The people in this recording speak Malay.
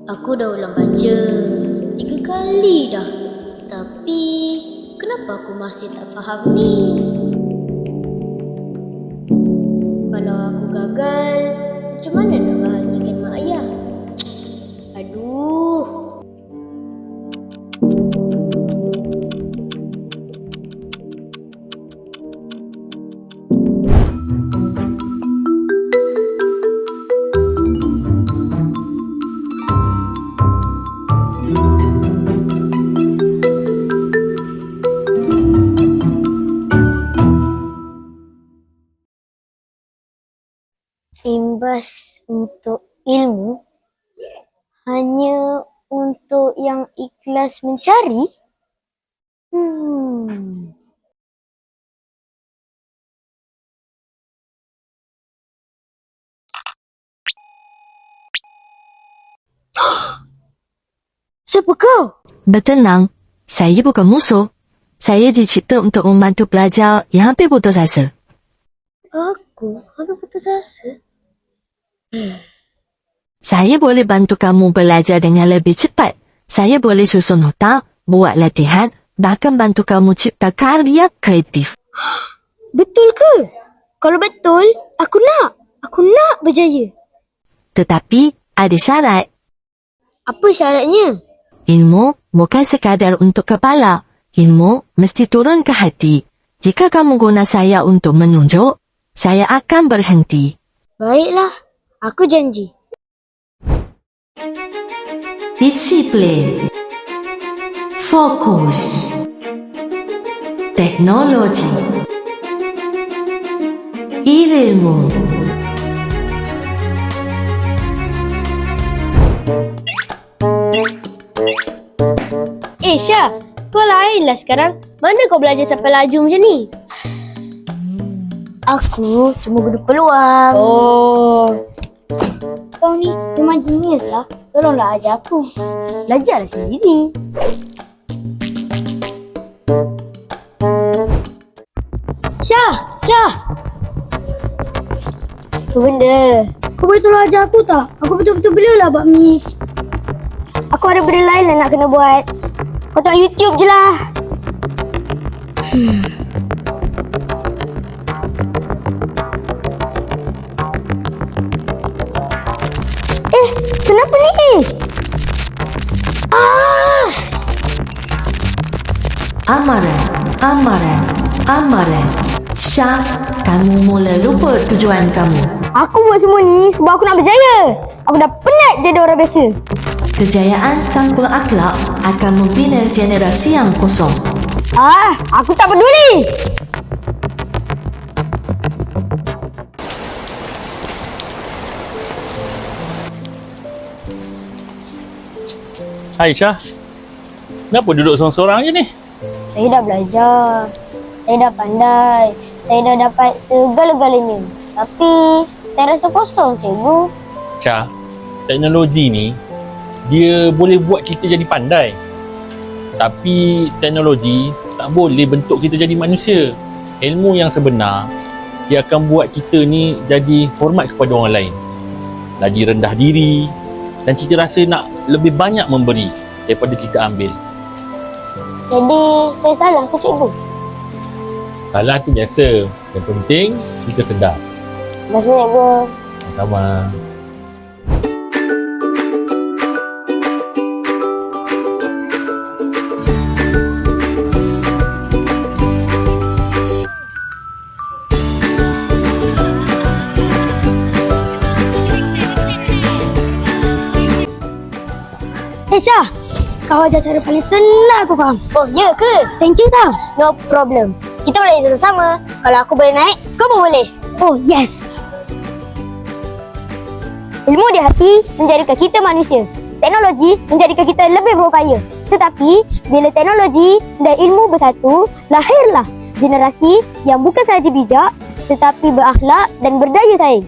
Aku dah ulang baca 3 kali dah. Tapi kenapa aku masih tak faham ni? Kalau aku gagal, macam mana nak bahagikan mak ayah? Aduh. Imbas untuk ilmu hanya untuk yang ikhlas mencari? Siapa kau? Bertenang, saya bukan musuh. Saya dicipta untuk membantu pelajar yang hampir putus asa. Aku hampir putus asa? Saya boleh bantu kamu belajar dengan lebih cepat. Saya boleh susun nota, buat latihan, bahkan bantu kamu cipta karya kreatif. Betul ke? Kalau betul, aku nak berjaya. Tetapi, ada syarat. Apa syaratnya? Ilmu bukan sekadar untuk kepala. Ilmu mesti turun ke hati. Jika kamu guna saya untuk menunjuk, saya akan berhenti. Baiklah, aku janji. Disiplin. Fokus. Teknologi. Ilmu. Syah, kau lainlah sekarang. Mana kau belajar sampai laju macam ni? Aku cuma guna peluang. Oh. Kau ni memang genius lah. Tolonglah ajar aku. Belajarlah sendiri. Syah. Apa benda? Kau boleh tolong ajar aku tak? Aku betul-betul belalah bab ni. Aku ada benda lain lah nak kena buat. Kau tengok YouTube je lah. Kenapa ni? Amaran. Syah, kamu mula lupa tujuan kamu. Aku buat semua ni sebab aku nak berjaya. Aku dah penat jadi orang biasa. Kejayaan tanpa akhlak akan membina generasi yang kosong. Aku tak peduli. Hai Syah, kenapa duduk sorang-sorang je ni? Saya dah belajar. Saya dah pandai. Saya dah dapat segala-galanya. Tapi saya rasa kosong, cikgu. Syah, teknologi ni dia boleh buat kita jadi pandai. Tapi teknologi tak boleh bentuk kita jadi manusia. Ilmu yang sebenar, dia akan buat kita ni jadi hormat kepada orang lain. Lagi rendah diri dan kita rasa nak lebih banyak memberi daripada kita ambil. Jadi saya salah ke, cikgu? Salah tu biasa. Yang penting kita sedar. Maksudnya, cikgu. Sama. Syah, kau ajar cara paling senang aku faham. Oh, ya ke? Thank you tau. No problem. Kita boleh sama-sama. Kalau aku boleh naik, kau pun boleh. Oh, yes. Ilmu di hati menjadikan kita manusia. Teknologi menjadikan kita lebih berupaya. Tetapi, bila teknologi dan ilmu bersatu, lahirlah generasi yang bukan sahaja bijak, tetapi berakhlak dan berdaya saing.